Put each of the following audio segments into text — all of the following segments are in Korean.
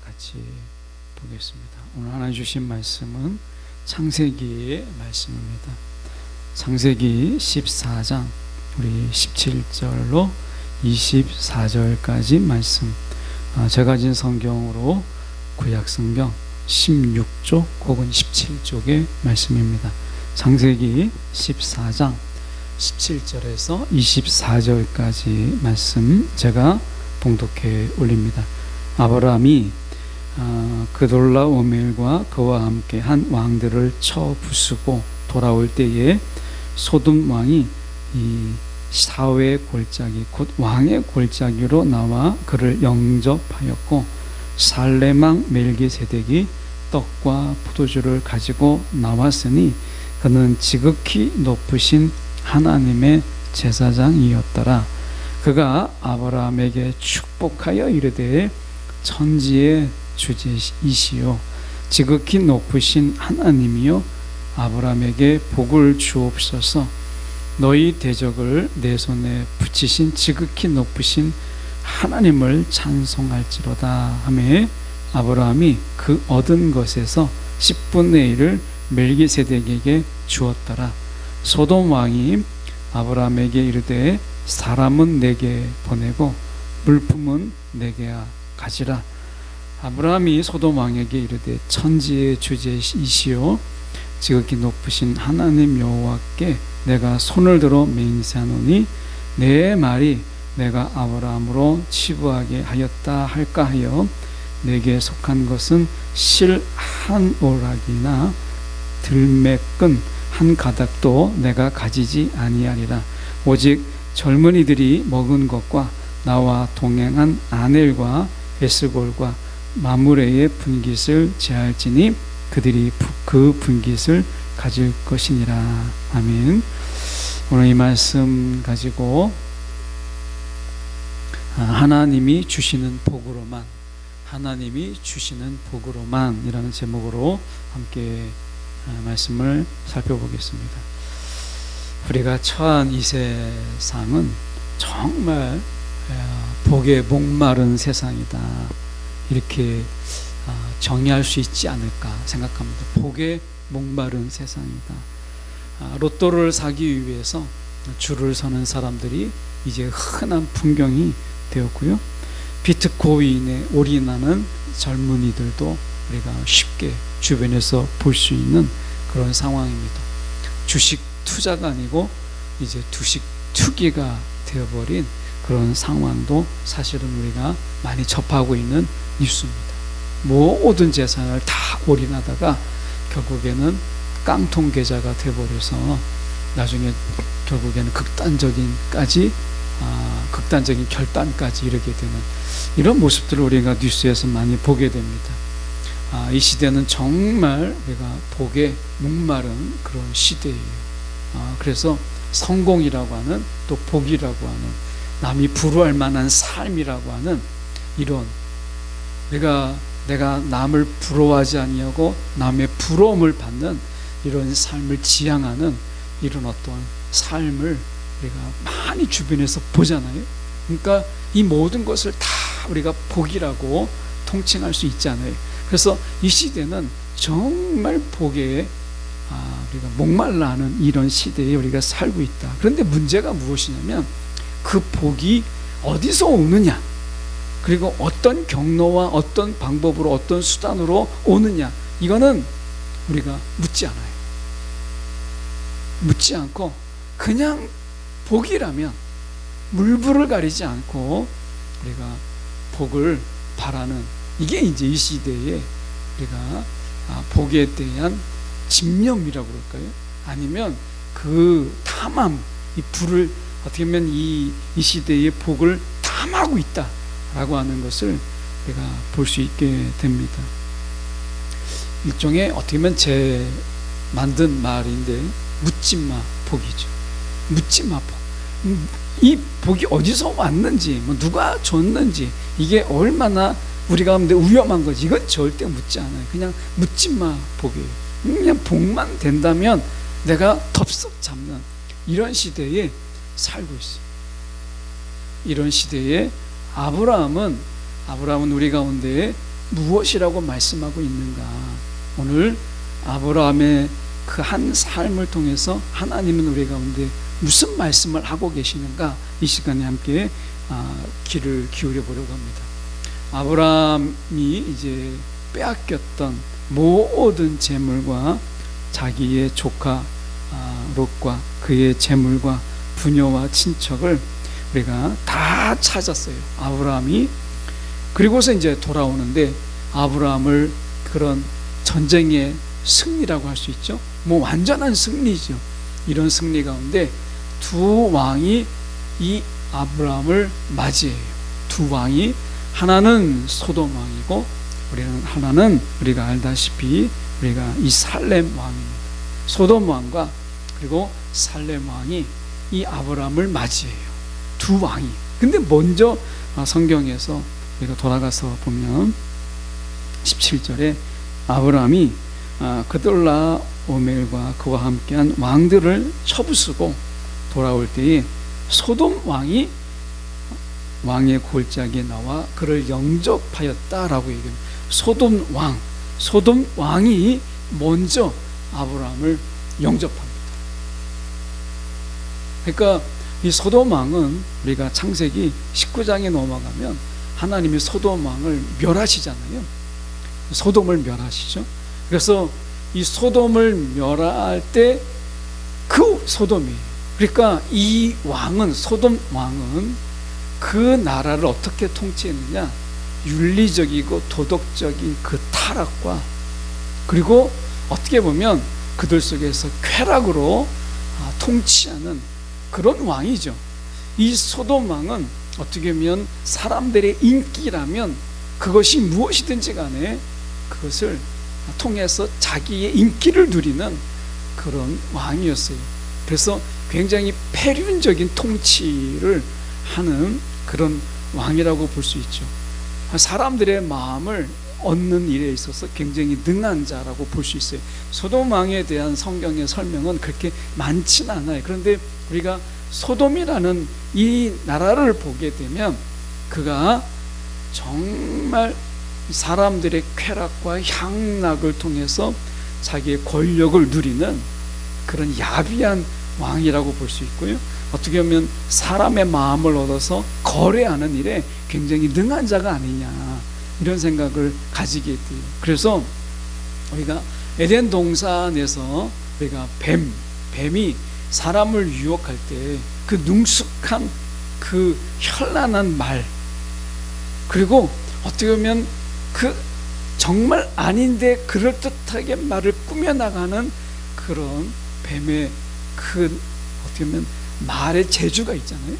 같이 보겠습니다. 오늘 하나 주신 말씀은 창세기의 말씀입니다. 창세기 14장 우리 17절로 24절까지 말씀, 제가 가진 성경으로 구약성경 16쪽 혹은 17쪽의 말씀입니다. 창세기 14장 17절에서 24절까지 말씀 제가 봉독해 올립니다. 아브라함이 그돌라오멜과 그와 함께 한 왕들을 쳐 부수고 돌아올 때에 소돔 왕이 이 사회의 골짜기 곧 왕의 골짜기로 나와 그를 영접하였고, 살레망 멜기세덱이 떡과 포도주를 가지고 나왔으니 그는 지극히 높으신 하나님의 제사장이었더라. 그가 아브라함에게 축복하여 이르되 천지의 주제이시요 지극히 높으신 하나님이요 아브라함에게 복을 주옵소서. 너희 대적을 내 손에 붙이신 지극히 높으신 하나님을 찬송할지로다 하매, 아브라함이 그 얻은 것에서 10분의 1을 멜기세덱에게 주었더라. 소돔 왕이 아브라함에게 이르되 사람은 내게 보내고 물품은 내게 가지라. 아브라함이 소돔 왕에게 이르되 천지의 주제이시요 지극히 높으신 하나님 여호와께 내가 손을 들어 맹세하노니 내 말이 내가 아브라함으로 치부하게 하였다 할까 하여 내게 속한 것은 실 한 오락이나 들매끈 한 가닥도 내가 가지지 아니하리라. 오직 젊은이들이 먹은 것과 나와 동행한 아넬과 에스골과 마므레의 분깃을 제할지니 그들이 그 분깃을 가질 것이니라. 아멘. 오늘 이 말씀 가지고 하나님이 주시는 복으로만, 하나님이 주시는 복으로만 이라는 제목으로 함께 말씀을 살펴보겠습니다. 우리가 처한 이 세상은 정말 복에 목마른 세상이다, 이렇게 정의할 수 있지 않을까 생각합니다. 복에 목마른 세상이다. 로또를 사기 위해서 줄을 서는 사람들이 이제 흔한 풍경이 되었고요. 비트코인에 올인하는 젊은이들도 우리가 쉽게 주변에서 볼 수 있는 그런 상황입니다. 주식 투자가 아니고 이제 주식 투기가 되어버린 그런 상황도 사실은 우리가 많이 접하고 있는 뉴스입니다. 모든 재산을 다 올인하다가 결국에는 깡통 계좌가 되어버려서 나중에 결국에는 극단적인 결단까지 이르게 되는 이런 모습들을 우리가 뉴스에서 많이 보게 됩니다. 이 시대는 정말 우리가 복에 목마른 그런 시대예요. 그래서 성공이라고 하는, 또 복이라고 하는, 남이 부러워할 만한 삶이라고 하는 이런, 내가 남을 부러워하지 아니하고 남의 부러움을 받는 이런 삶을 지향하는 이런 어떤 삶을 우리가 많이 주변에서 보잖아요. 그러니까 이 모든 것을 다 우리가 복이라고 통칭할 수 있잖아요. 그래서 이 시대는 정말 복에 우리가 목말라하는 이런 시대에 우리가 살고 있다. 그런데 문제가 무엇이냐면 그 복이 어디서 오느냐, 그리고 어떤 경로와 어떤 방법으로 어떤 수단으로 오느냐, 이거는 우리가 묻지 않아요. 묻지 않고 그냥 복이라면 물불을 가리지 않고 우리가 복을 바라는, 이게 이제 이 시대에 우리가 복에 대한 집념이라고 그럴까요? 아니면 그 탐함, 이 불을 어떻게 보면 이 시대의 복을 탐하고 있다라고 하는 것을 우리가 볼 수 있게 됩니다. 일종의 어떻게 보면 제 만든 말인데 묻지마 복이죠. 묻지마 복. 이 복이 어디서 왔는지, 누가 줬는지, 이게 얼마나 우리 가운데 위험한 거지, 이건 절대 묻지 않아요. 그냥 묻지마 복이에요. 그냥 복만 된다면 내가 덥석 잡는 이런 시대에 살고 있어요. 이런 시대에 아브라함은 우리 가운데 무엇이라고 말씀하고 있는가? 오늘 아브라함의 그 한 삶을 통해서 하나님은 우리 가운데 무슨 말씀을 하고 계시는가? 이 시간에 함께 귀를 기울여 보려고 합니다. 아브라함이 이제 빼앗겼던 모든 재물과 자기의 조카 롯과 그의 재물과 부녀와 친척을 우리가 다 찾았어요. 아브라함이. 그리고서 이제 돌아오는데 아브라함을 그런 전쟁의 승리라고 할 수 있죠. 뭐 완전한 승리죠. 이런 승리 가운데 두 왕이 이 아브라함을 맞이해요. 두 왕이, 하나는 소돔 왕이고 하나는 우리가 알다시피 우리가 이 살렘 왕입니다. 소돔 왕과 그리고 살렘 왕이 이 아브라함을 맞이해요. 두 왕이. 근데 먼저 성경에서 우리가 돌아가서 보면 17절에 아브라함이 그돌라오멜과 그와 함께한 왕들을 쳐부수고 돌아올 때에 소돔 왕이 왕의 골짜기에 나와 그를 영접하였다라고 얘기합니다. 소돔 왕이 먼저 아브라함을 영접합니다. 그러니까 이 소돔 왕은 우리가 창세기 19장에 넘어가면 하나님이 소돔 왕을 멸하시잖아요. 소돔을 멸하시죠. 그래서 이 소돔을 멸할 때 그 소돔이에요. 그러니까 이 왕은, 소돔 왕은 그 나라를 어떻게 통치했느냐? 윤리적이고 도덕적인 그 타락과, 그리고 어떻게 보면 그들 속에서 쾌락으로 통치하는 그런 왕이죠. 이 소돔 왕은 어떻게 보면 사람들의 인기라면 그것이 무엇이든지 간에 그것을 통해서 자기의 인기를 누리는 그런 왕이었어요. 그래서 굉장히 폐륜적인 통치를 하는 그런 왕이라고 볼 수 있죠. 사람들의 마음을 얻는 일에 있어서 굉장히 능한 자라고 볼 수 있어요. 소돔 왕에 대한 성경의 설명은 그렇게 많지는 않아요. 그런데 우리가 소돔이라는 이 나라를 보게 되면 그가 정말 사람들의 쾌락과 향락을 통해서 자기의 권력을 누리는 그런 야비한 왕이라고 볼 수 있고요. 어떻게 보면 사람의 마음을 얻어서 거래하는 일에 굉장히 능한 자가 아니냐, 이런 생각을 가지게 돼요. 그래서 우리가 에덴 동산에서 우리가 뱀이 사람을 유혹할 때 그 능숙한 그 현란한 말, 그리고 어떻게 보면 그 정말 아닌데 그럴듯하게 말을 꾸며나가는 그런 뱀의 그 어떻게 보면 말의 재주가 있잖아요.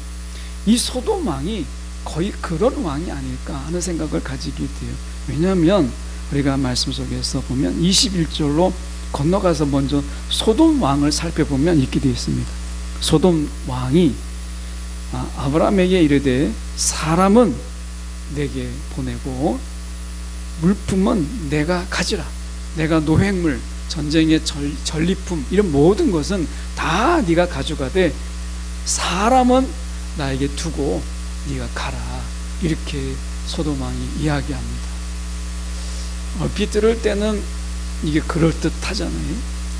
이 소돔 왕이 거의 그런 왕이 아닐까 하는 생각을 가지게 돼요. 왜냐하면 우리가 말씀 속에서 보면 21절로 건너가서 먼저 소돔 왕을 살펴보면 이렇게 되어 있습니다. 소돔 왕이 아브라함에게 이르되 사람은 내게 보내고 물품은 내가 가지라. 내가 노획물, 전쟁의 전리품, 이런 모든 것은 다 네가 가져가되 사람은 나에게 두고 네가 가라. 이렇게 소돔 왕이 이야기합니다. 얼핏 들을 때는 이게 그럴듯하잖아요.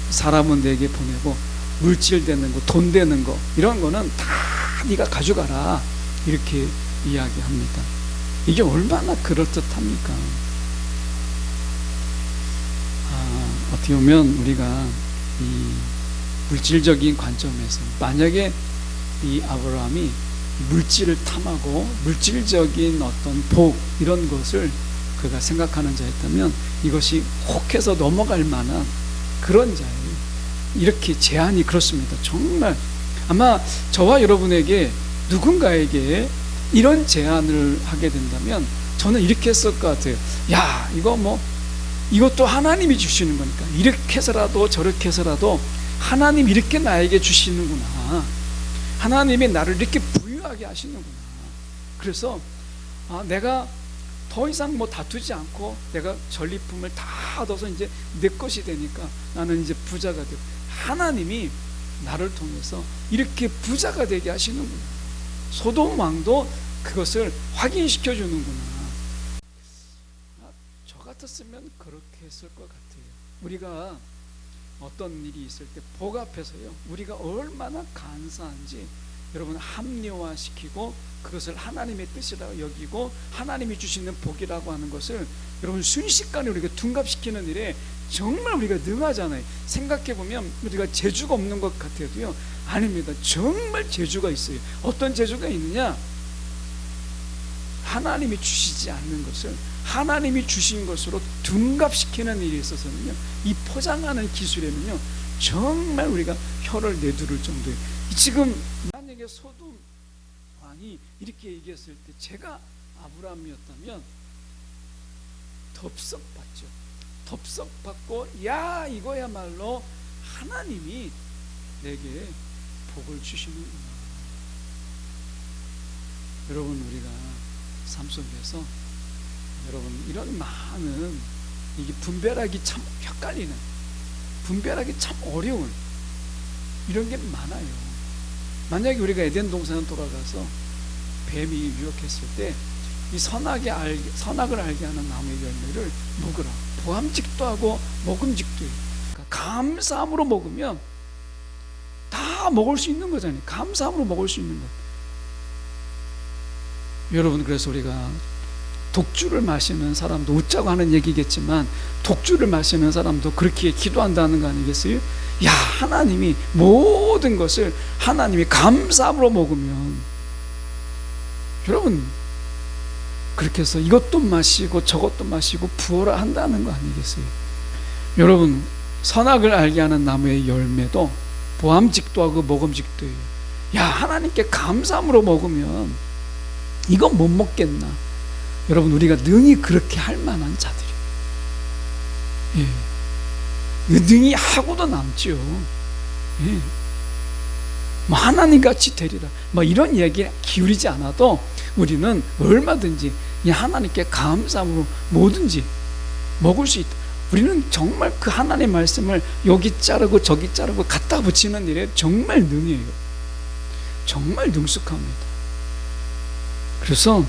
사람은 내게 보내고 물질 되는 거, 돈 되는 거, 이런 거는 다 네가 가져가라. 이렇게 이야기합니다. 이게 얼마나 그럴듯합니까? 어떻게 보면 우리가 이 물질적인 관점에서 만약에 이 아브라함이 물질을 탐하고 물질적인 어떤 복, 이런 것을 그가 생각하는 자였다면 이것이 혹해서 넘어갈 만한 그런 자예요. 이렇게 제안이 그렇습니다. 정말 아마 저와 여러분에게 누군가에게 이런 제안을 하게 된다면 저는 이렇게 했을 것 같아요. 야, 이것도 하나님이 주시는 거니까 이렇게 해서라도 저렇게 해서라도 하나님 이렇게 나에게 주시는구나. 하나님이 나를 이렇게 부유하게 하시는구나. 그래서 내가 더 이상 다투지 않고 내가 전리품을 다 얻어서 이제 내 것이 되니까 나는 이제 부자가 되고 하나님이 나를 통해서 이렇게 부자가 되게 하시는구나. 소돔 왕도 그것을 확인시켜 주는구나. 같았으면 그렇게 했을 것 같아요. 우리가 어떤 일이 있을 때 복 앞에서요, 우리가 얼마나 감사한지 여러분 합리화시키고 그것을 하나님의 뜻이라고 여기고 하나님이 주시는 복이라고 하는 것을 여러분 순식간에 우리가 둔갑시키는 일에 정말 우리가 능하잖아요. 생각해보면 우리가 재주가 없는 것 같아도요, 아닙니다. 정말 재주가 있어요. 어떤 재주가 있느냐? 하나님이 주시지 않는 것을 하나님이 주신 것으로 둔갑시키는 일에 있어서는요, 이 포장하는 기술에는요 정말 우리가 혀를 내두를 정도예요. 지금 만약에 소돔 왕이 이렇게 얘기했을 때 제가 아브라함이었다면 덥석받죠. 덥석받고, 야, 이거야말로 하나님이 내게 복을 주시는구나. 여러분, 우리가 삶 속에서 여러분 이런 많은, 이게 분별하기 참 헷갈리는, 분별하기 참 어려운 이런 게 많아요. 만약에 우리가 에덴 동산에 돌아가서 뱀이 유혹했을 때 이 선악을 알게 하는 나무의 열매를 먹으라. 보암직도 하고 먹음직도 해요. 그러니까 감사함으로 먹으면 다 먹을 수 있는 거잖아요. 감사함으로 먹을 수 있는 것. 여러분, 그래서 우리가 독주를 마시는 사람도, 웃자고 하는 얘기겠지만 독주를 마시는 사람도 그렇게 기도한다는 거 아니겠어요? 야, 하나님이 모든 것을 하나님이 감사함으로 먹으면, 여러분 그렇게 해서 이것도 마시고 저것도 마시고 부어라 한다는 거 아니겠어요? 여러분, 선악을 알게 하는 나무의 열매도 보암직도 하고 먹음직도 해요. 야, 하나님께 감사함으로 먹으면 이건 못 먹겠나? 여러분, 우리가 능히 그렇게 할 만한 자들이에요. 예. 능히 하고도 남죠. 예. 뭐 하나님같이 되리라, 뭐 이런 얘기에 기울이지 않아도 우리는 얼마든지 이 하나님께 감사함으로 뭐든지 먹을 수 있다. 우리는 정말 그 하나님의 말씀을 여기 자르고 저기 자르고 갖다 붙이는 일에 정말 능해요. 정말 능숙합니다. 그래서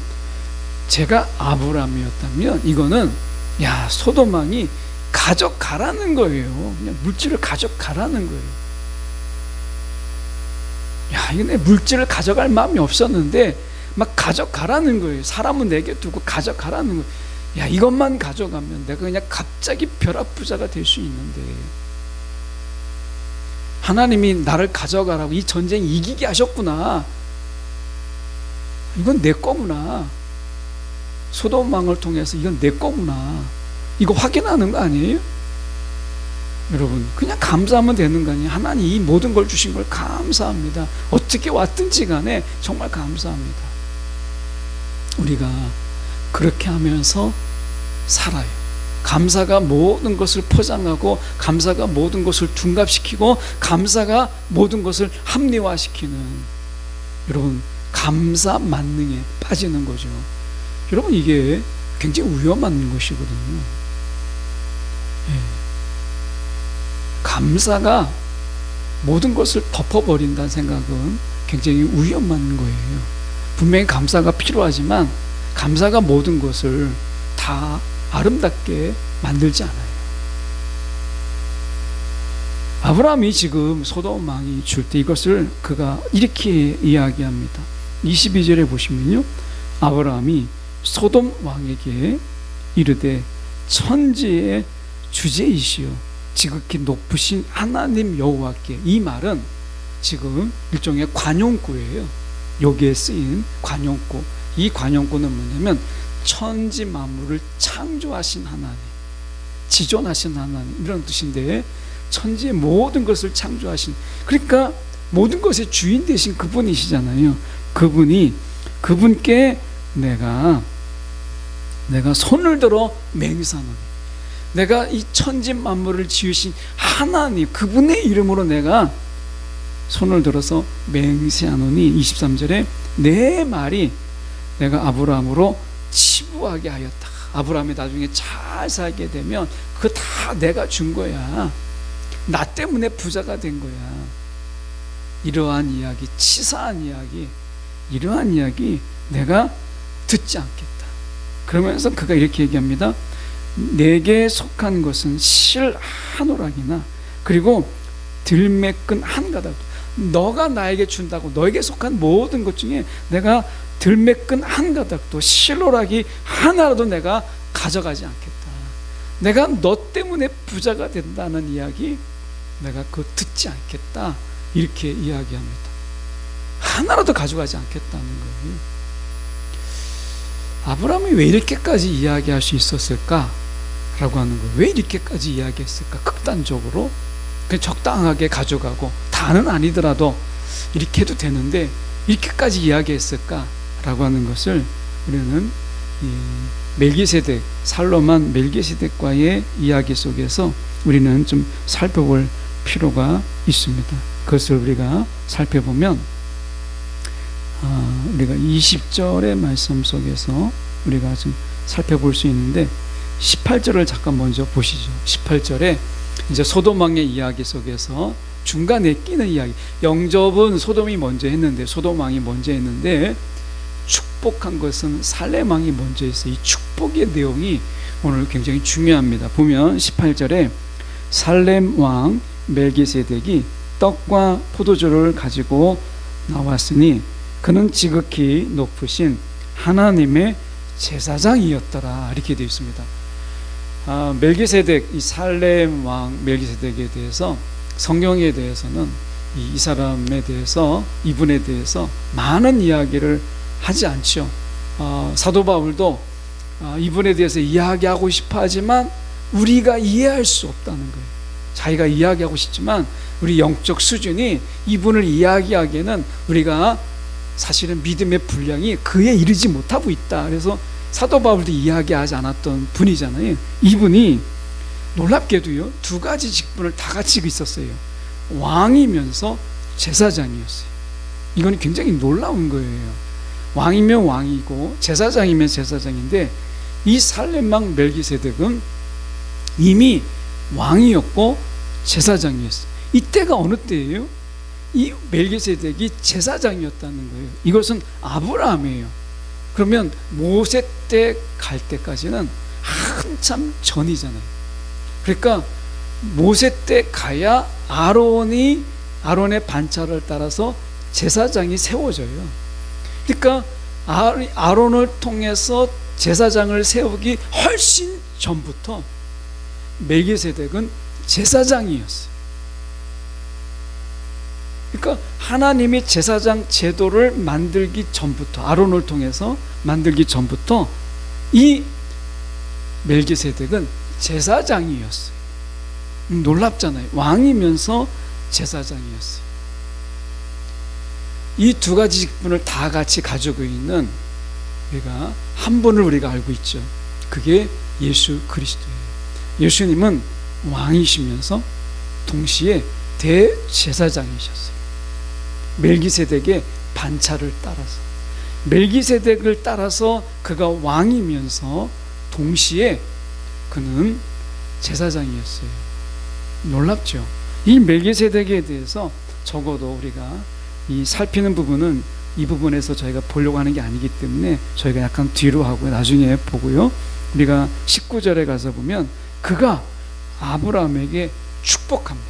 제가 아브라함이었다면 이거는, 야, 소돔 왕이 가져가라는 거예요. 그냥 물질을 가져가라는 거예요. 야, 이거 내 물질을 가져갈 마음이 없었는데 막 가져가라는 거예요. 사람은 내게 두고 가져가라는 거예요. 야, 이것만 가져가면 내가 그냥 갑자기 벼락부자가 될 수 있는데, 하나님이 나를 가져가라고 이 전쟁 이기게 하셨구나. 이건 내 거구나. 소돔 왕을 통해서 이건 내 거구나. 이거 확인하는 거 아니에요? 여러분, 그냥 감사하면 되는 거 아니에요? 하나님 이 모든 걸 주신 걸 감사합니다. 어떻게 왔든지 간에 정말 감사합니다. 우리가 그렇게 하면서 살아요. 감사가 모든 것을 포장하고, 감사가 모든 것을 둔갑시키고, 감사가 모든 것을 합리화시키는, 여러분, 감사 만능에 빠지는 거죠. 여러분, 이게 굉장히 위험한 것이거든요. 예. 감사가 모든 것을 덮어버린다는 생각은 굉장히 위험한 거예요. 분명히 감사가 필요하지만 감사가 모든 것을 다 아름답게 만들지 않아요. 아브라함이 지금 소돔 왕이 줄 때 이것을 그가 이렇게 이야기합니다. 22절에 보시면요, 아브라함이 소돔 왕에게 이르되 천지의 주제이시여 지극히 높으신 하나님 여호와께. 이 말은 지금 일종의 관용구예요. 여기에 쓰인 관용구. 이 관용구는 뭐냐면 천지 만물을 창조하신 하나님, 지존하신 하나님, 이런 뜻인데, 천지의 모든 것을 창조하신, 그러니까 모든 것의 주인 되신 그분이시잖아요. 그분께 내가 손을 들어 맹세하노니, 내가 이 천지 만물을 지으신 하나님, 그분의 이름으로 내가 손을 들어서 맹세하노니, 23절에 내 말이 내가 아브라함으로 치부하게 하였다. 아브라함이 나중에 잘 살게 되면 그거 다 내가 준 거야. 나 때문에 부자가 된 거야. 이러한 이야기, 치사한 이야기, 이러한 이야기 내가 듣지 않겠다. 그러면서 그가 이렇게 얘기합니다. 내게 속한 것은 실 한 오락이나 그리고 들매끈 한 가닥. 너가 나에게 준다고 너에게 속한 모든 것 중에 내가 들매끈 한 가닥도 실오락이 하나라도 내가 가져가지 않겠다. 내가 너 때문에 부자가 된다는 이야기 내가 그거 듣지 않겠다. 이렇게 이야기합니다. 하나라도 가져가지 않겠다는 거예요. 아브라함이 왜 이렇게까지 이야기할 수 있었을까? 라고 하는 거예요. 왜 이렇게까지 이야기했을까? 극단적으로 그냥 적당하게 가져가고 다는 아니더라도 이렇게 해도 되는데 이렇게까지 이야기했을까? 라고 하는 것을 우리는 멜기세덱, 살로만 멜기세덱과의 이야기 속에서 우리는 좀 살펴볼 필요가 있습니다. 그것을 우리가 살펴보면 우리가 20절의 말씀 속에서 우리가 좀 살펴볼 수 있는데 18절을 잠깐 먼저 보시죠. 18절에 이제 소돔왕의 이야기 속에서 중간에 끼는 이야기. 영접은 소돔이 먼저 했는데 소돔왕이 먼저 했는데 축복한 것은 살렘왕이 먼저 했어요. 이 축복의 내용이 오늘 굉장히 중요합니다. 보면 18절에 살렘왕 멜기세덱이 떡과 포도주를 가지고 나왔으니 그는 지극히 높으신 하나님의 제사장이었더라. 이렇게 되어 있습니다. 멜기세덱, 이 살렘 왕 멜기세덱에 대해서 성경에 대해서는 이 사람에 대해서, 이분에 대해서 많은 이야기를 하지 않죠. 사도 바울도 이분에 대해서 이야기하고 싶어 하지만 우리가 이해할 수 없다는 거예요. 자기가 이야기하고 싶지만 우리 영적 수준이 이분을 이야기하기에는 우리가 사실은 믿음의 분량이 그에 이르지 못하고 있다. 그래서 사도 바울도 이야기하지 않았던 분이잖아요. 이분이 놀랍게도요, 두 가지 직분을 다 가지고 있었어요. 왕이면서 제사장이었어요. 이건 굉장히 놀라운 거예요. 왕이면 왕이고 제사장이면 제사장인데 이 살렘왕 멜기세덱은 이미 왕이었고 제사장이었어요. 이때가 어느 때예요? 이 멜기세덱이 제사장이었다는 거예요. 이것은 아브라함이에요. 그러면 모세 때 갈 때까지는 한참 전이잖아요. 그러니까 모세 때 가야 아론의 반차를 따라서 제사장이 세워져요. 그러니까 아론을 통해서 제사장을 세우기 훨씬 전부터 멜기세덱은 제사장이었어요. 그러니까 하나님이 제사장 제도를 만들기 전부터, 아론을 통해서 만들기 전부터 이 멜기세덱은 제사장이었어요. 놀랍잖아요. 왕이면서 제사장이었어요. 이 두 가지 직분을 다 같이 가지고 있는 우리가 한 분을 우리가 알고 있죠. 그게 예수 그리스도예요. 예수님은 왕이시면서 동시에 대제사장이셨어요. 멜기세덱의 반차를 따라서, 멜기세덱을 따라서 그가 왕이면서 동시에 그는 제사장이었어요. 놀랍죠. 이 멜기세덱에 대해서 적어도 우리가 이 살피는 부분은 이 부분에서 저희가 보려고 하는 게 아니기 때문에 저희가 약간 뒤로 하고 나중에 보고요. 우리가 19절에 가서 보면 그가 아브라함에게 축복합니다.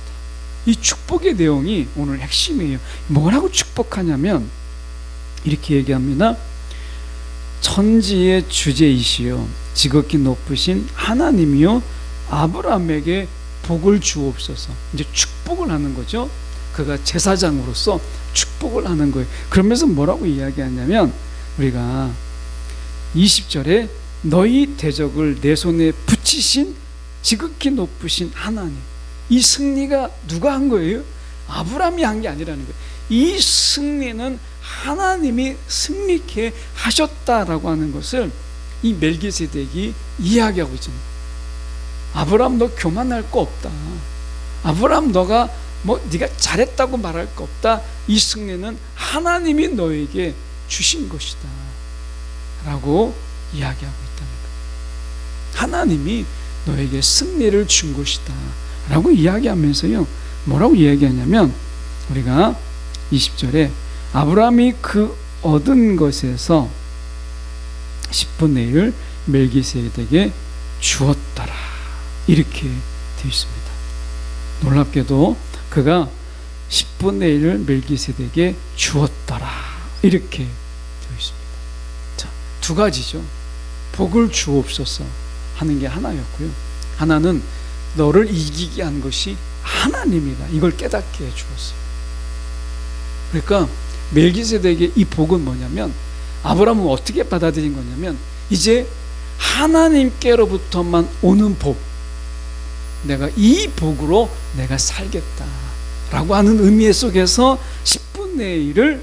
이 축복의 내용이 오늘 핵심이에요. 뭐라고 축복하냐면 이렇게 얘기합니다. 천지의 주제이시여 지극히 높으신 하나님이여 아브라함에게 복을 주옵소서. 이제 축복을 하는 거죠. 그가 제사장으로서 축복을 하는 거예요. 그러면서 뭐라고 이야기하냐면 우리가 20절에 너희 대적을 내 손에 붙이신 지극히 높으신 하나님. 이 승리가 누가 한 거예요? 아브라함이 한 게 아니라는 거예요. 이 승리는 하나님이 승리케 하셨다라고 하는 것을 이 멜기세덱이 이야기하고 있잖아요. 아브라함 너 교만할 거 없다. 아브라함 너가 네가 잘했다고 말할 거 없다. 이 승리는 하나님이 너에게 주신 것이다 라고 이야기하고 있다는 거예요. 하나님이 너에게 승리를 준 것이다 라고 이야기하면서요, 뭐라고 이야기하냐면 우리가 20절에 아브라함이 그 얻은 것에서 10분의 1 멜기세덱에게 주었더라. 이렇게 되어 있습니다. 놀랍게도 그가 10분의 1을 멜기세덱에게 주었더라. 이렇게 되어 있습니다. 자, 두 가지죠. 복을 주옵소서 하는 게 하나였고요. 하나는 너를 이기게 한 것이 하나님이다. 이걸 깨닫게 해주었어요. 그러니까 멜기세덱의 이 복은 뭐냐면, 아브라함은 어떻게 받아들인 거냐면, 이제 하나님께로부터만 오는 복, 내가 이 복으로 내가 살겠다 라고 하는 의미 속에서 10분의 1을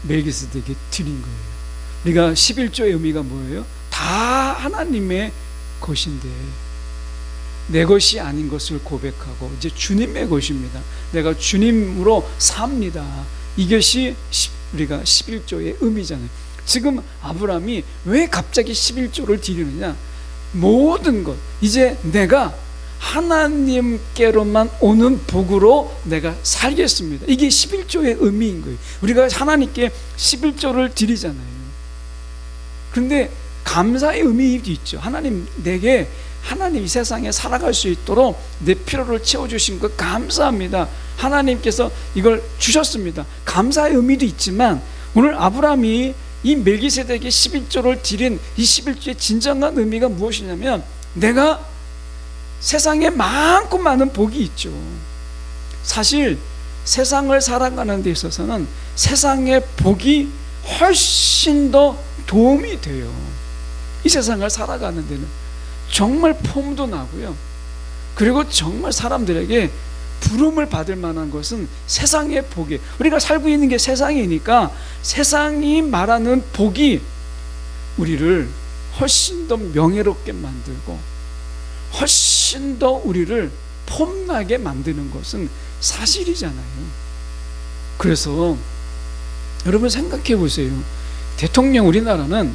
멜기세덱에게 드린 거예요. 우리가 11조의 의미가 뭐예요? 다 하나님의 것인데 내 것이 아닌 것을 고백하고 이제 주님의 것입니다. 내가 주님으로 삽니다. 이것이 우리가 11조의 의미잖아요. 지금 아브라함이 왜 갑자기 11조를 드리느냐? 모든 것, 이제 내가 하나님께로만 오는 복으로 내가 살겠습니다. 이게 11조의 의미인 거예요. 우리가 하나님께 11조를 드리잖아요. 그런데 감사의 의미도 있죠. 하나님, 내게 하나님 이 세상에 살아갈 수 있도록 내 필요를 채워주신 것 감사합니다. 하나님께서 이걸 주셨습니다. 감사의 의미도 있지만, 오늘 아브라함이 이 멜기세덱에게 11조를 드린 이 11조의 진정한 의미가 무엇이냐면, 내가 세상에 많고 많은 복이 있죠. 사실 세상을 살아가는 데 있어서는 세상의 복이 훨씬 더 도움이 돼요. 이 세상을 살아가는 데는 정말 폼도 나고요. 그리고 정말 사람들에게 부름을 받을 만한 것은 세상의 복이, 우리가 살고 있는 게 세상이니까 세상이 말하는 복이 우리를 훨씬 더 명예롭게 만들고 훨씬 더 우리를 폼나게 만드는 것은 사실이잖아요. 그래서 여러분 생각해 보세요. 우리나라는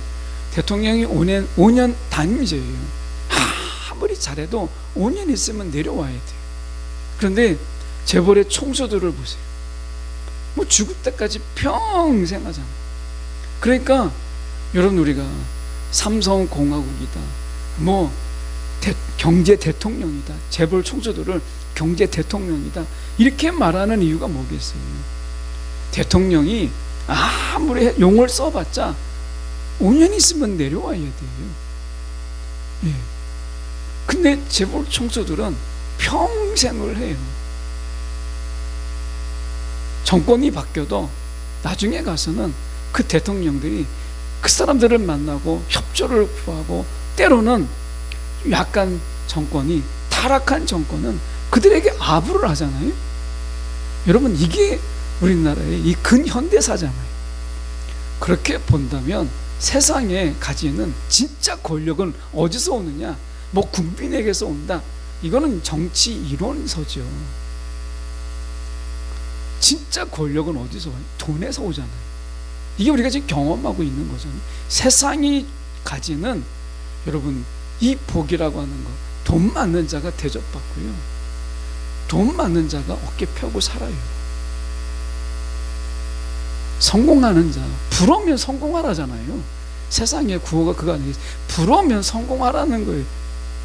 대통령이 5년 단임제예요. 아무리 잘해도 5년 있으면 내려와야 돼요. 그런데 재벌의 총수들을 보세요. 뭐 죽을 때까지 평생 하잖아요. 그러니까 여러분, 우리가 삼성공화국이다, 뭐 경제 대통령이다, 재벌 총수들을 경제 대통령이다 이렇게 말하는 이유가 뭐겠어요? 대통령이 아무리 용을 써봤자 5년 있으면 내려와야 돼요. 예. 근데 재벌 총수들은 평생을 해요. 정권이 바뀌어도 나중에 가서는 그 대통령들이 그 사람들을 만나고 협조를 구하고, 때로는 약간 정권이 타락한 정권은 그들에게 아부를 하잖아요. 여러분, 이게 우리나라의 이 근현대사잖아요. 그렇게 본다면 세상에 가지는 진짜 권력은 어디서 오느냐? 뭐 국민에게서 온다, 이거는 정치 이론서죠. 진짜 권력은 어디서 와요? 돈에서 오잖아요. 이게 우리가 지금 경험하고 있는 거잖아요. 세상이 가지는, 여러분, 이 복이라고 하는 거, 돈 많은 자가 대접받고요, 돈 많은 자가 어깨 펴고 살아요. 성공하는 자, 부러우면 성공하라잖아요. 세상의 구호가 그거 아니겠어요? 부러우면 성공하라는 거예요.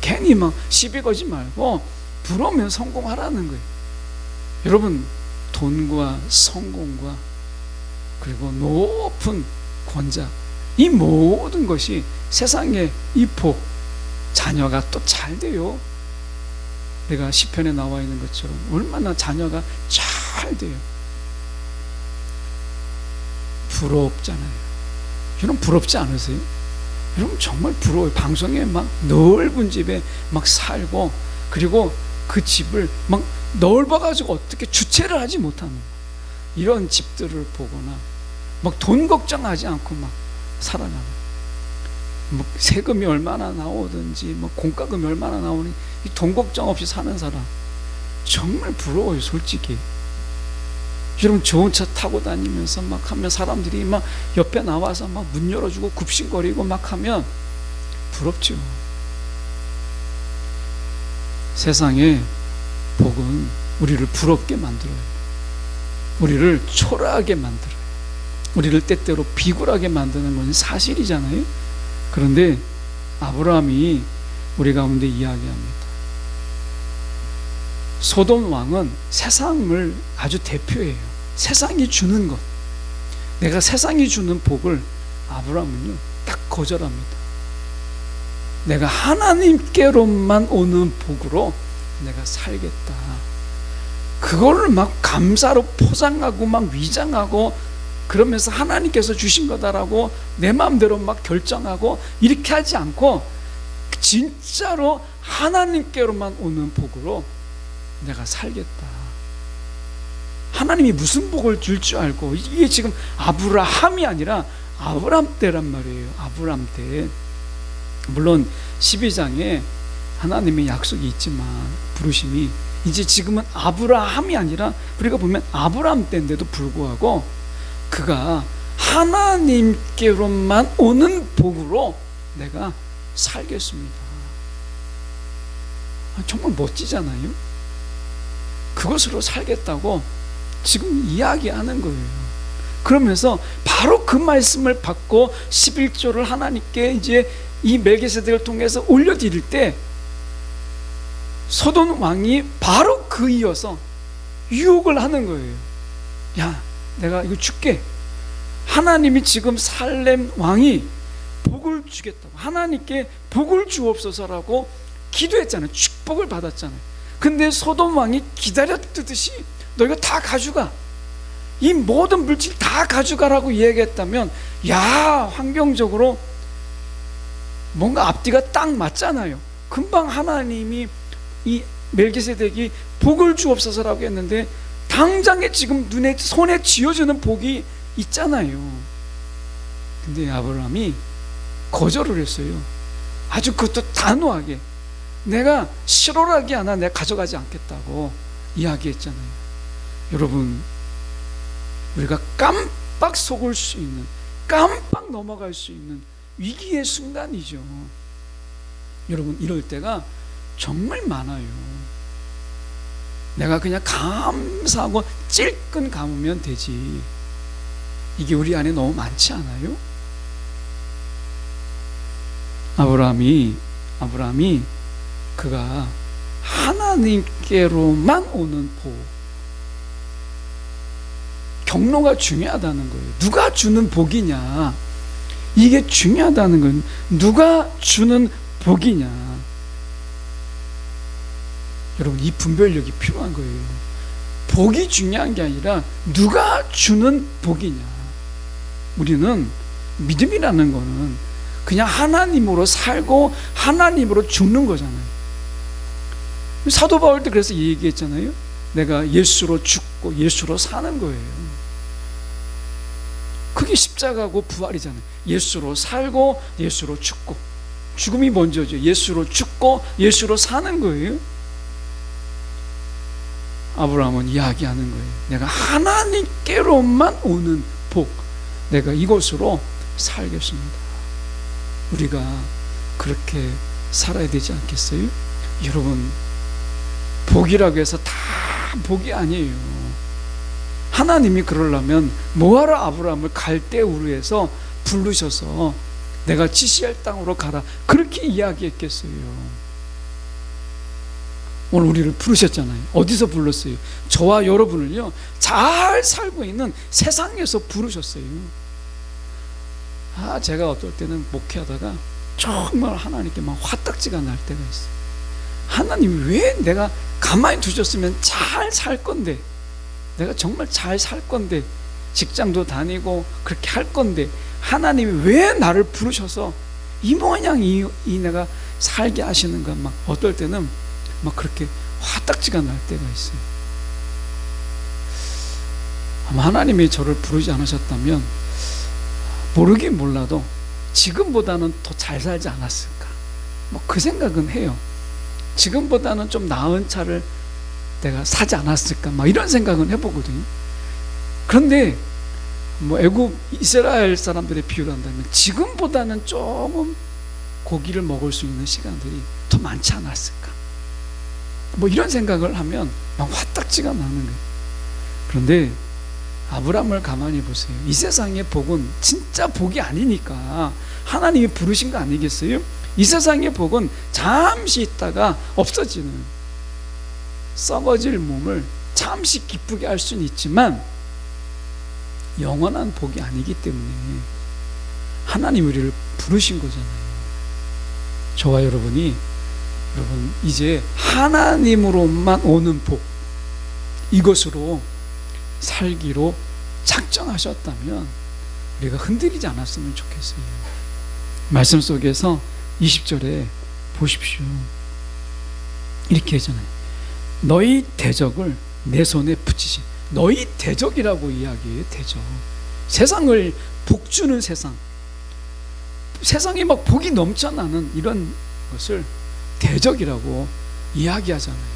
괜히 막 시비 걸지 말고 부러우면 성공하라는 거예요. 여러분, 돈과 성공과 그리고 높은 권자, 이 모든 것이 세상의 이 복, 자녀가 또 잘 돼요. 내가 시편에 나와 있는 것처럼 얼마나 자녀가 잘 돼요. 부럽잖아요. 여러분, 부럽지 않으세요? 여러분, 정말 부러워요. 방송에 막 넓은 집에 막 살고, 그리고 그 집을 막 넓어가지고 어떻게 주체를 하지 못하는 이런 집들을 보거나, 막 돈 걱정하지 않고 막 살아가는, 뭐 세금이 얼마나 나오든지 뭐 공과금이 얼마나 나오니 돈 걱정 없이 사는 사람 정말 부러워요, 솔직히. 여러분, 좋은 차 타고 다니면서 막 하면 사람들이 막 옆에 나와서 막 문 열어주고 굽신거리고 막 하면 부럽죠. 세상의 복은 우리를 부럽게 만들어요. 우리를 초라하게 만들어요. 우리를 때때로 비굴하게 만드는 건 사실이잖아요. 그런데 아브라함이 우리 가운데 이야기합니다. 소돔 왕은 세상을 아주 대표해요. 세상이 주는 것, 내가 세상이 주는 복을 아브라함은요 딱 거절합니다. 내가 하나님께로만 오는 복으로 내가 살겠다. 그거를 막 감사로 포장하고 막 위장하고 그러면서 하나님께서 주신 거다라고 내 마음대로 막 결정하고 이렇게 하지 않고 진짜로 하나님께로만 오는 복으로 내가 살겠다. 하나님이 무슨 복을 줄 줄 알고, 이게 지금 아브라함이 아니라 아브람 때란 말이에요. 아브람 때. 물론 12장에 하나님의 약속이 있지만 부르심이 이제 지금은 아브라함이 아니라 우리가 보면 아브람 때인데도 불구하고 그가 하나님께로만 오는 복으로 내가 살겠습니다. 정말 멋지잖아요. 그것으로 살겠다고 지금 이야기하는 거예요. 그러면서 바로 그 말씀을 받고 11조를 하나님께 이제 이 멜기세덱을 통해서 올려드릴 때 소돔 왕이 바로 그 이어서 유혹을 하는 거예요. 야, 내가 이거 줄게. 하나님이 지금 살렘 왕이 복을 주겠다고, 하나님께 복을 주옵소서라고 기도했잖아요. 축복을 받았잖아요. 근데 소돔 왕이 기다렸듯이 너 이거 다 가져가, 이 모든 물질 다 가져가라고 이야기했다면, 야, 환경적으로 뭔가 앞뒤가 딱 맞잖아요. 금방 하나님이 이 멜기세덱이 복을 주옵소서라고 했는데 당장에 지금 눈에 손에 쥐어주는 복이 있잖아요. 근데 아브라함이 거절을 했어요. 아주 그것도 단호하게 내가 실오라기 하나 내가 가져가지 않겠다고 이야기했잖아요. 여러분, 우리가 깜빡 속을 수 있는, 깜빡 넘어갈 수 있는 위기의 순간이죠. 여러분, 이럴 때가 정말 많아요. 내가 그냥 감사하고 찔끔 감으면 되지, 이게 우리 안에 너무 많지 않아요? 아브라함이 그가 하나님께로만 오는 복, 경로가 중요하다는 거예요. 누가 주는 복이냐, 이게 중요하다는 건 누가 주는 복이냐. 여러분, 이 분별력이 필요한 거예요. 복이 중요한 게 아니라 누가 주는 복이냐. 우리는 믿음이라는 거는 그냥 하나님으로 살고 하나님으로 죽는 거잖아요. 사도 바울도 그래서 얘기했잖아요. 내가 예수로 죽고 예수로 사는 거예요. 그게 십자가고 부활이잖아요. 예수로 살고 예수로 죽고, 죽음이 먼저죠. 예수로 죽고 예수로 사는 거예요. 아브라함은 이야기하는 거예요. 내가 하나님께로만 오는 복, 내가 이것으로 살겠습니다. 우리가 그렇게 살아야 되지 않겠어요? 여러분, 복이라고 해서 다 복이 아니에요. 하나님이 그러려면 뭐하러 아브라함을 갈대우르에서 부르셔서 내가 지시할 땅으로 가라 그렇게 이야기했겠어요? 오늘 우리를 부르셨잖아요. 어디서 불렀어요? 저와 여러분을요, 잘 살고 있는 세상에서 부르셨어요. 제가 어떨 때는 목회하다가 정말 하나님께 막 화딱지가 날 때가 있어요. 하나님, 왜 내가 가만히 두셨으면 잘 살 건데, 내가 정말 잘 살 건데, 직장도 다니고 그렇게 할 건데, 하나님이 왜 나를 부르셔서 이 모양 이 내가 살게 하시는가. 막 어떨 때는 막 그렇게 화딱지가 날 때가 있어요. 아마 하나님이 저를 부르지 않으셨다면 모르긴 몰라도 지금보다는 더 잘 살지 않았을까, 뭐 그 생각은 해요. 지금보다는 좀 나은 차를 내가 사지 않았을까, 막 이런 생각은 해보거든요. 그런데 뭐 애굽 이스라엘 사람들의 비유를 한다면 지금보다는 조금 고기를 먹을 수 있는 시간들이 더 많지 않았을까, 뭐 이런 생각을 하면 막 화딱지가 나는 거예요. 그런데 아브라함을 가만히 보세요. 이 세상의 복은 진짜 복이 아니니까 하나님이 부르신 거 아니겠어요? 이 세상의 복은 잠시 있다가 없어지는, 썩어질 몸을 잠시 기쁘게 할 수는 있지만 영원한 복이 아니기 때문에 하나님 우리를 부르신 거잖아요. 저와 여러분 이제 하나님으로만 오는 복, 이것으로 살기로 작정하셨다면 우리가 흔들리지 않았으면 좋겠어요. 말씀 속에서 20절에 보십시오. 이렇게 하잖아요. 너희 대적을 내 손에 붙이신, 너희 대적이라고 이야기해요. 대적, 세상을 복주는 세상, 세상에 막 복이 넘쳐나는 이런 것을 대적이라고 이야기하잖아요.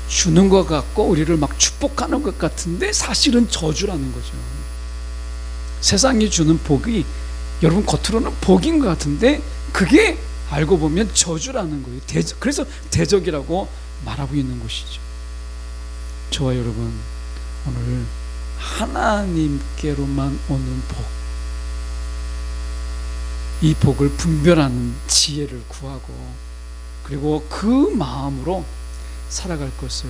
주는 것 같고 우리를 막 축복하는 것 같은데 사실은 저주라는 거죠. 세상이 주는 복이 여러분 겉으로는 복인 것 같은데 그게 알고 보면 저주라는 거예요. 그래서 대적이라고 말하고 있는 것이죠. 저와 여러분, 오늘 하나님께로만 오는 복, 이 복을 분별하는 지혜를 구하고 그리고 그 마음으로 살아갈 것을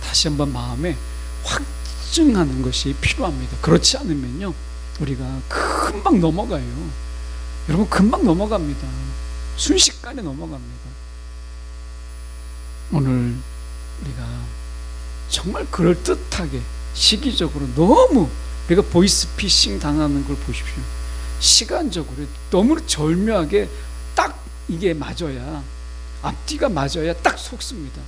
다시 한번 마음에 확증하는 것이 필요합니다. 그렇지 않으면요 우리가 금방 넘어가요. 여러분, 금방 넘어갑니다. 순식간에 넘어갑니다. 오늘 우리가 정말 그럴듯하게 시기적으로 너무 우리가 보이스피싱 당하는 걸 보십시오. 시간적으로 너무 절묘하게 딱 이게 맞아야, 앞뒤가 맞아야 딱 속습니다.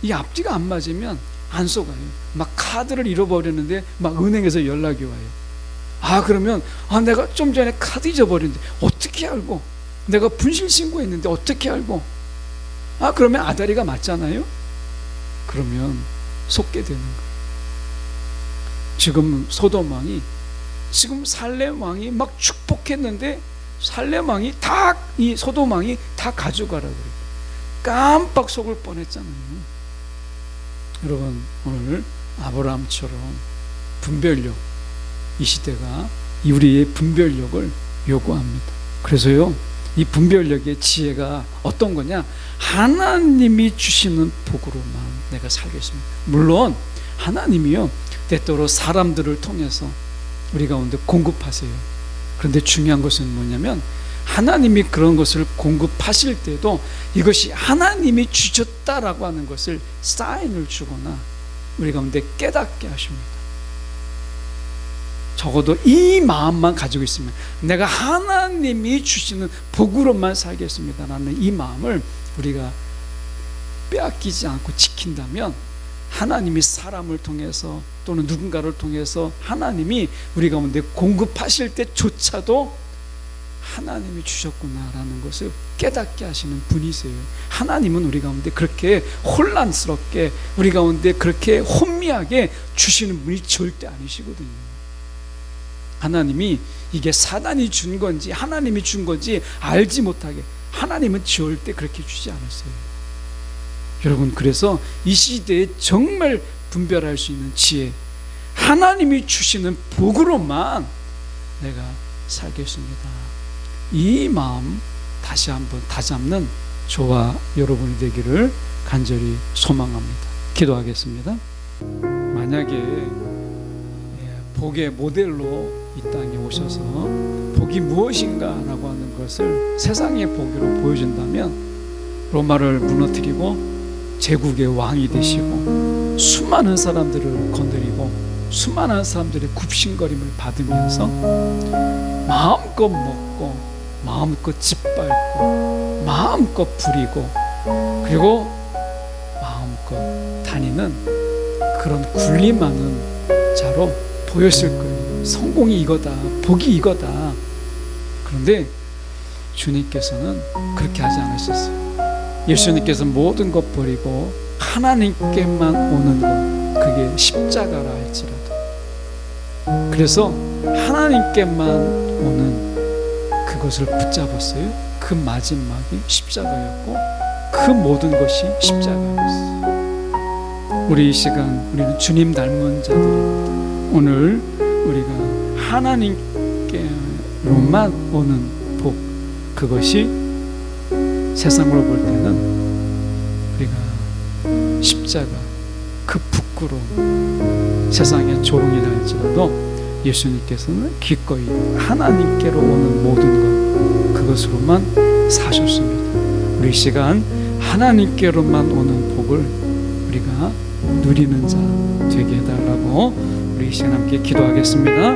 이 앞뒤가 안 맞으면 안 속아요. 막 카드를 잃어버렸는데 막 은행에서 연락이 와요. 그러면 내가 좀 전에 카드 잊어버렸는데 어떻게 알고, 내가 분실 신고했는데 어떻게 알고, 그러면 아다리가 맞잖아요. 그러면 속게 되는 거예요. 지금 소돔 왕이, 지금 살렘 왕이 막 축복했는데 살렘 왕이 다, 이 소돔 왕이 다 가져가라고 그래요. 깜빡 속을 뻔했잖아요. 여러분, 오늘 아브라함처럼 분별력, 이 시대가 우리의 분별력을 요구합니다. 그래서요, 이 분별력의 지혜가 어떤 거냐? 하나님이 주시는 복으로만 내가 살겠습니다. 물론 하나님이요 때때로 사람들을 통해서 우리 가운데 공급하세요. 그런데 중요한 것은 뭐냐면, 하나님이 그런 것을 공급하실 때도 이것이 하나님이 주셨다라고 하는 것을 사인을 주거나 우리 가운데 깨닫게 하십니다. 적어도 이 마음만 가지고 있으면, 내가 하나님이 주시는 복으로만 살겠습니다라는 이 마음을 우리가 빼앗기지 않고 지킨다면, 하나님이 사람을 통해서 또는 누군가를 통해서 하나님이 우리 가운데 공급하실 때조차도 하나님이 주셨구나라는 것을 깨닫게 하시는 분이세요. 하나님은 우리 가운데 그렇게 혼란스럽게, 우리 가운데 그렇게 혼미하게 주시는 분이 절대 아니시거든요. 하나님이 이게 사단이 준 건지 하나님이 준 건지 알지 못하게 하나님은 절대 그렇게 주지 않았어요. 여러분, 그래서 이 시대에 정말 분별할 수 있는 지혜, 하나님이 주시는 복으로만 내가 살겠습니다. 이 마음 다시 한번 다잡는 저와 여러분이 되기를 간절히 소망합니다. 기도하겠습니다. 만약에 복의 모델로 이 땅에 오셔서 복이 무엇인가라고 하는 것을 세상의 복으로 보여준다면, 로마를 무너뜨리고 제국의 왕이 되시고 수많은 사람들을 건드리고 수많은 사람들의 굽신거림을 받으면서 마음껏 먹고 마음껏 짓밟고 마음껏 부리고 그리고 마음껏 다니는 그런 군림하는 자로 보였을 거예요. 성공이 이거다, 복이 이거다. 그런데 주님께서는 그렇게 하지 않으셨어요. 예수님께서 모든 것 버리고 하나님께만 오는 것, 그게 십자가라 할지라도, 그래서 하나님께만 오는 그것을 붙잡았어요. 그 마지막이 십자가였고 그 모든 것이 십자가였어요. 우리 이 시간 우리는 주님 닮은 자들입니다. 오늘 우리가 하나님께로만 오는 복, 그것이 세상으로 볼 때는 우리가 십자가, 그 부끄러움, 세상의 조롱이라 할지라도 예수님께서는 기꺼이 하나님께로 오는 모든 것, 그것으로만 사셨습니다. 우리 시간 하나님께로만 오는 복을 우리가 누리는 자 되게 해달라고 우리 이 시간 함께 기도하겠습니다.